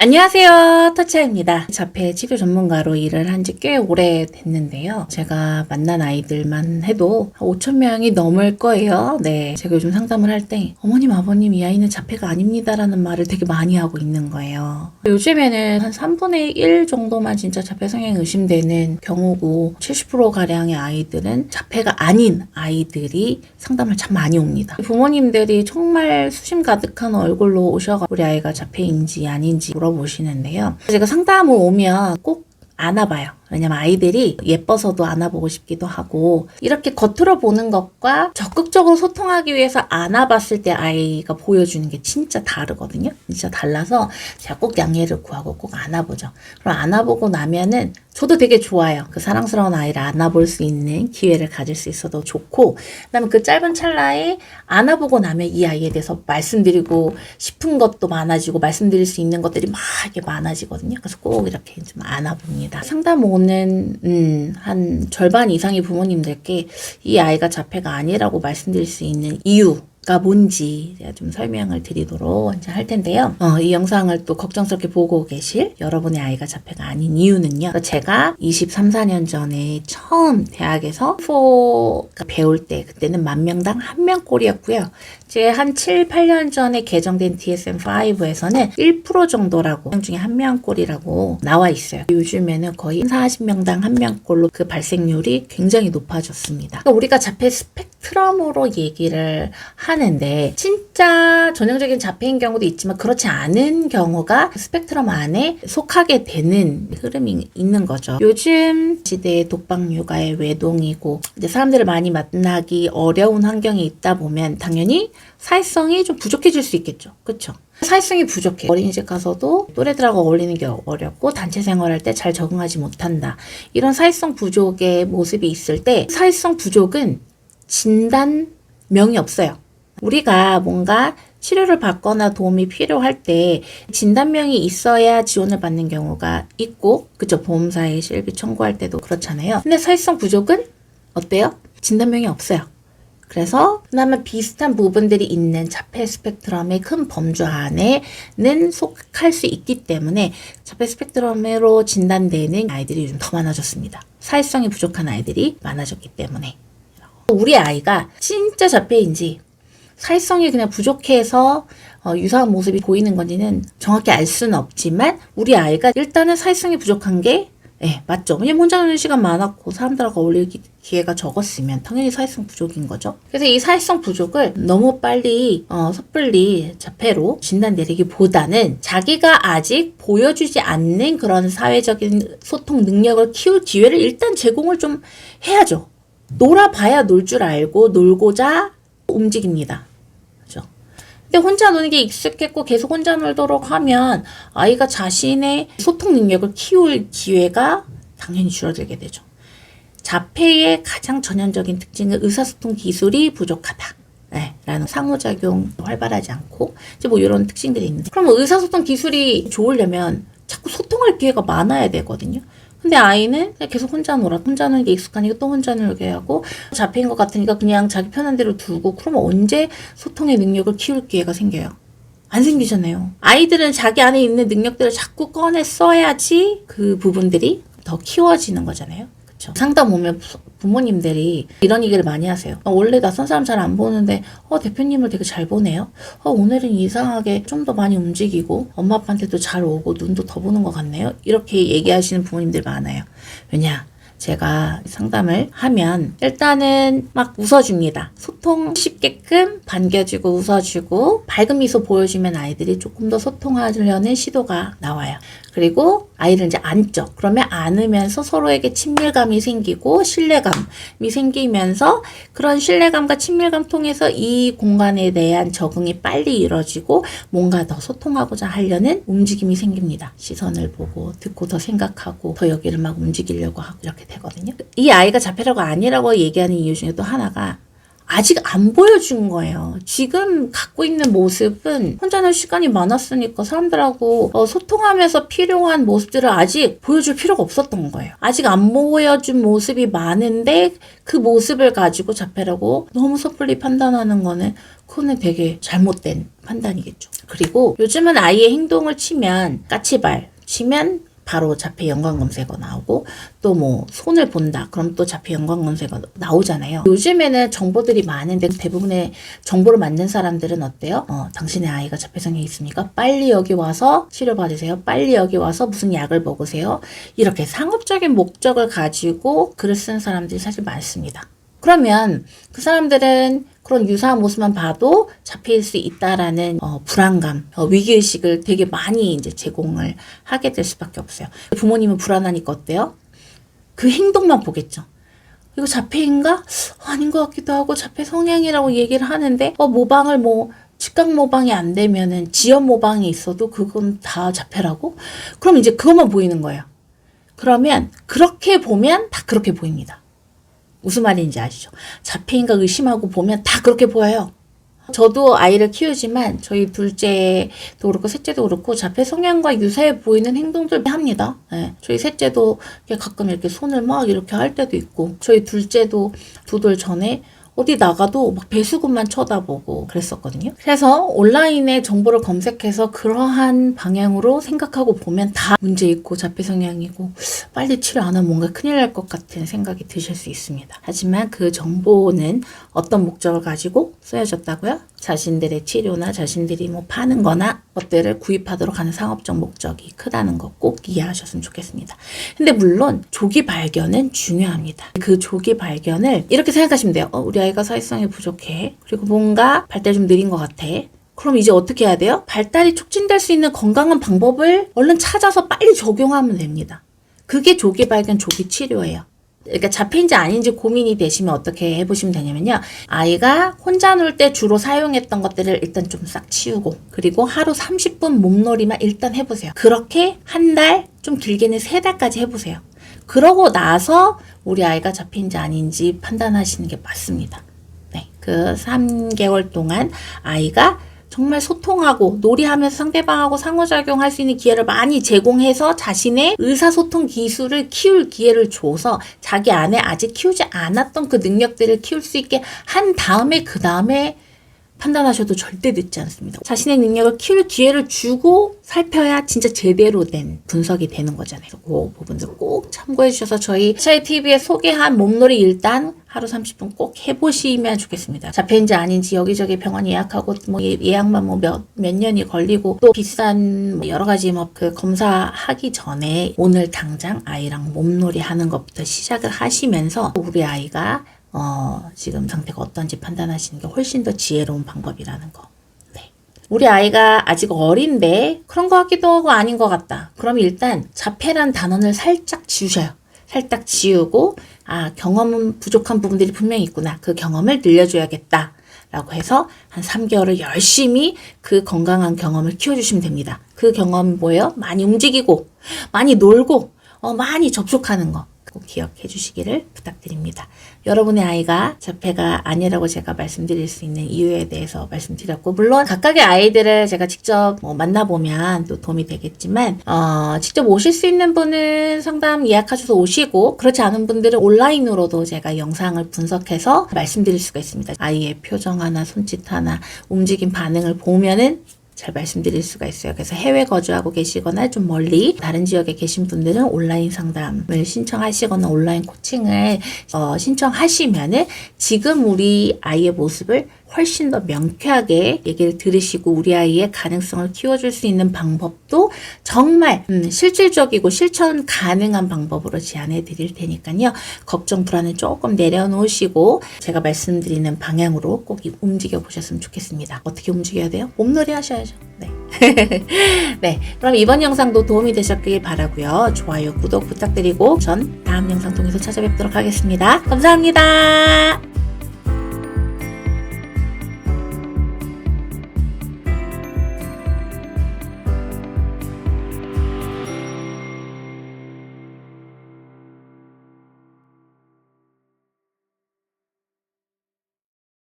안녕하세요. 터치아입니다. 자폐 치료 전문가로 일을 한 지 꽤 오래 됐는데요. 제가 만난 아이들만 해도 5,000명이 넘을 거예요. 네. 제가 요즘 상담을 할 때 어머님, 아버님 이 아이는 자폐가 아닙니다라는 말을 되게 많이 하고 있는 거예요. 요즘에는 한 3분의 1 정도만 진짜 자폐 성향 의심되는 경우고 70%가량의 아이들은 자폐가 아닌 아이들이 상담을 참 많이 옵니다. 부모님들이 정말 수심 가득한 얼굴로 오셔서 우리 아이가 자폐인지 아닌지 물어보시는데요. 제가 상담을 오면 꼭 안아봐요. 왜냐면 아이들이 예뻐서도 안아보고 싶기도 하고, 이렇게 겉으로 보는 것과 적극적으로 소통하기 위해서 안아봤을 때 아이가 보여주는 게 진짜 다르거든요. 진짜 달라서 제가 꼭 양해를 구하고 꼭 안아보죠. 그럼 안아보고 나면은 저도 되게 좋아요. 그 사랑스러운 아이를 안아볼 수 있는 기회를 가질 수 있어도 좋고, 그다음에 그 짧은 찰나에 안아보고 나면 이 아이에 대해서 말씀드리고 싶은 것도 많아지고 말씀드릴 수 있는 것들이 막 이렇게 많아지거든요. 그래서 꼭 이렇게 좀 안아봅니다. 상담 오는 한 절반 이상의 부모님들께 이 아이가 자폐가 아니라고 말씀드릴 수 있는 이유가 뭔지 제가 좀 설명을 드리도록 이제 할 텐데요. 이 영상을 또 걱정스럽게 보고 계실 여러분의 아이가 자폐가 아닌 이유는요. 제가 23, 4년 전에 처음 대학에서 배울 때 그때는 10,000명당 1명꼴이었고요. 이제 한 7, 8년 전에 개정된 DSM-5에서는 1% 정도라고 중에 1명꼴이라고 나와 있어요. 요즘에는 거의 40명당 1명꼴로 그 발생률이 굉장히 높아졌습니다. 그러니까 우리가 자폐 스펙트럼으로 얘기를 하는데 진짜 전형적인 자폐인 경우도 있지만 그렇지 않은 경우가 스펙트럼 안에 속하게 되는 흐름이 있는 거죠. 요즘 시대의 독방 육아의 외동이고 이제 사람들을 많이 만나기 어려운 환경에 있다 보면 당연히 사회성이 좀 부족해질 수 있겠죠. 그렇죠? 사회성이 부족해. 어린이집 가서도 또래들하고 어울리는 게 어렵고 단체 생활할 때 잘 적응하지 못한다. 이런 사회성 부족의 모습이 있을 때 사회성 부족은 진단명이 없어요. 우리가 뭔가 치료를 받거나 도움이 필요할 때 진단명이 있어야 지원을 받는 경우가 있고, 그쵸? 보험사에 실비 청구할 때도 그렇잖아요. 근데 사회성 부족은 어때요? 진단명이 없어요. 그래서 그나마 비슷한 부분들이 있는 자폐 스펙트럼의 큰 범주 안에는 속할 수 있기 때문에 자폐 스펙트럼으로 진단되는 아이들이 요즘 더 많아졌습니다. 사회성이 부족한 아이들이 많아졌기 때문에. 우리 아이가 진짜 자폐인지 사회성이 그냥 부족해서 유사한 모습이 보이는 건지는 정확히 알 수는 없지만 우리 아이가 일단은 사회성이 부족한 게 맞죠. 왜냐면 혼자 노는 시간 많았고 사람들하고 어울릴 기회가 적었으면 당연히 사회성 부족인 거죠. 그래서 이 사회성 부족을 너무 빨리 섣불리 자폐로 진단 내리기보다는 자기가 아직 보여주지 않는 그런 사회적인 소통 능력을 키울 기회를 일단 제공을 좀 해야죠. 놀아봐야 놀 줄 알고 놀고자 움직입니다. 근데 혼자 노는 게 익숙했고 계속 혼자 놀도록 하면 아이가 자신의 소통 능력을 키울 기회가 당연히 줄어들게 되죠. 자폐의 가장 전형적인 특징은 의사소통 기술이 부족하다. 라는 상호작용 활발하지 않고 이제 뭐 이런 특징들이 있는데, 그럼 의사소통 기술이 좋으려면 자꾸 소통할 기회가 많아야 되거든요. 근데 아이는 계속 혼자 노는 게 익숙하니까 또 혼자 놀게 하고 자폐인 것 같으니까 그냥 자기 편한 대로 두고, 그러면 언제 소통의 능력을 키울 기회가 생겨요? 안 생기잖아요. 아이들은 자기 안에 있는 능력들을 자꾸 꺼내 써야지 그 부분들이 더 키워지는 거잖아요. 그쵸? 상담 오면 부모님들이 이런 얘기를 많이 하세요. 원래 낯선 사람 잘 안 보는데 대표님을 되게 잘 보네요. 오늘은 이상하게 좀 더 많이 움직이고 엄마 아빠한테도 잘 오고 눈도 더 보는 것 같네요. 이렇게 얘기하시는 부모님들 많아요. 왜냐? 제가 상담을 하면 일단은 막 웃어줍니다. 소통 쉽게끔 반겨주고 웃어주고 밝은 미소 보여주면 아이들이 조금 더 소통하려는 시도가 나와요. 그리고 아이를 이제 안죠. 그러면 안으면서 서로에게 친밀감이 생기고 신뢰감이 생기면서 그런 신뢰감과 친밀감 통해서 이 공간에 대한 적응이 빨리 이루어지고 뭔가 더 소통하고자 하려는 움직임이 생깁니다. 시선을 보고 듣고 더 생각하고 더 여기를 막 움직이려고 하고 이렇게 되거든요. 이 아이가 자폐라고 아니라고 얘기하는 이유 중에 또 하나가 아직 안 보여준 거예요. 지금 갖고 있는 모습은 혼자는 시간이 많았으니까 사람들하고 소통하면서 필요한 모습들을 아직 보여줄 필요가 없었던 거예요. 아직 안 보여준 모습이 많은데 그 모습을 가지고 자폐라고 너무 섣불리 판단하는 거는 그거는 되게 잘못된 판단이겠죠. 그리고 요즘은 아이의 행동을 치면 까치발 치면 바로 자폐 연관 검색어 나오고 또 뭐 손을 본다 그럼 또 자폐 연관 검색어 나오잖아요. 요즘에는 정보들이 많은데 대부분의 정보를 만든 사람들은 어때요? 당신의 아이가 자폐 성향이 있습니까? 빨리 여기 와서 치료받으세요. 빨리 여기 와서 무슨 약을 먹으세요. 이렇게 상업적인 목적을 가지고 글을 쓰는 사람들이 사실 많습니다. 그러면 그 사람들은 그런 유사한 모습만 봐도 자폐일 수 있다라는 불안감, 위기의식을 되게 많이 이제 제공을 하게 될 수밖에 없어요. 부모님은 불안하니까 어때요? 그 행동만 보겠죠. 이거 자폐인가? 아닌 것 같기도 하고 자폐 성향이라고 얘기를 하는데 모방을 직각 모방이 안 되면은 지연 모방이 있어도 그건 다 자폐라고? 그럼 이제 그것만 보이는 거예요. 그러면 그렇게 보면 다 그렇게 보입니다. 무슨 말인지 아시죠? 자폐인가 의심하고 보면 다 그렇게 보여요. 저도 아이를 키우지만 저희 둘째도 그렇고 셋째도 그렇고 자폐 성향과 유사해 보이는 행동들 합니다. 네. 저희 셋째도 가끔 이렇게 손을 막 이렇게 할 때도 있고 저희 둘째도 2돌 전에 어디 나가도 막 배수구만 쳐다보고 그랬었거든요. 그래서 온라인에 정보를 검색해서 그러한 방향으로 생각하고 보면 다 문제 있고 자폐 성향이고 빨리 치료 안 하면 뭔가 큰일 날 것 같은 생각이 드실 수 있습니다. 하지만 그 정보는 어떤 목적을 가지고 쓰여졌다고요? 자신들의 치료나 자신들이 파는 거나 것들을 구입하도록 하는 상업적 목적이 크다는 거 꼭 이해하셨으면 좋겠습니다. 근데 물론 조기 발견은 중요합니다. 그 조기 발견을 이렇게 생각하시면 돼요. 우리 아이가 사회성이 부족해. 그리고 뭔가 발달이 좀 느린 것 같아. 그럼 이제 어떻게 해야 돼요? 발달이 촉진될 수 있는 건강한 방법을 얼른 찾아서 빨리 적용하면 됩니다. 그게 조기 발견, 조기 치료예요. 그러니까 자폐인지 아닌지 고민이 되시면 어떻게 해보시면 되냐면요. 아이가 혼자 놀 때 주로 사용했던 것들을 일단 좀 싹 치우고 그리고 하루 30분 몸놀이만 일단 해보세요. 그렇게 한 달, 좀 길게는 3달까지 해보세요. 그러고 나서 우리 아이가 자폐인지 아닌지 판단하시는 게 맞습니다. 네, 그 3개월 동안 아이가 정말 소통하고 놀이하면서 상대방하고 상호작용할 수 있는 기회를 많이 제공해서 자신의 의사소통 기술을 키울 기회를 줘서 자기 안에 아직 키우지 않았던 그 능력들을 키울 수 있게 한 다음에 그 다음에 판단하셔도 절대 늦지 않습니다. 자신의 능력을 키울 기회를 주고 살펴야 진짜 제대로 된 분석이 되는 거잖아요. 그 부분들 꼭 참고해 주셔서 저희 TV에 소개한 몸놀이 일단 하루 30분 꼭 해보시면 좋겠습니다. 자폐인지 아닌지 여기저기 병원 예약하고 예약만 몇 년이 걸리고 또 비싼 여러 가지 그 검사하기 전에 오늘 당장 아이랑 몸놀이 하는 것부터 시작을 하시면서 우리 아이가 지금 상태가 어떤지 판단하시는 게 훨씬 더 지혜로운 방법이라는 거. 네. 우리 아이가 아직 어린데 그런 것 같기도 하고 아닌 것 같다. 그럼 일단 자폐란 단어를 살짝 지우셔요. 살짝 지우고 경험은 부족한 부분들이 분명히 있구나. 그 경험을 늘려줘야겠다. 라고 해서 한 3개월을 열심히 그 건강한 경험을 키워주시면 됩니다. 그 경험은 뭐예요? 많이 움직이고 많이 놀고 많이 접촉하는 거. 꼭 기억해 주시기를 부탁드립니다. 여러분의 아이가 자폐가 아니라고 제가 말씀드릴 수 있는 이유에 대해서 말씀드렸고 물론 각각의 아이들을 제가 직접 만나보면 또 도움이 되겠지만 직접 오실 수 있는 분은 상담 예약하셔서 오시고 그렇지 않은 분들은 온라인으로도 제가 영상을 분석해서 말씀드릴 수가 있습니다. 아이의 표정 하나 손짓 하나 움직임 반응을 보면은 잘 말씀드릴 수가 있어요. 그래서 해외 거주하고 계시거나 좀 멀리 다른 지역에 계신 분들은 온라인 상담을 신청하시거나 온라인 코칭을 신청하시면은 지금 우리 아이의 모습을 훨씬 더 명쾌하게 얘기를 들으시고 우리 아이의 가능성을 키워줄 수 있는 방법도 정말 실질적이고 실천 가능한 방법으로 제안해 드릴 테니까요. 걱정 불안을 조금 내려놓으시고 제가 말씀드리는 방향으로 꼭 움직여 보셨으면 좋겠습니다. 어떻게 움직여야 돼요? 몸놀이 하셔야죠. 네. 네, 그럼 이번 영상도 도움이 되셨길 바라고요. 좋아요, 구독 부탁드리고 전 다음 영상 통해서 찾아뵙도록 하겠습니다. 감사합니다.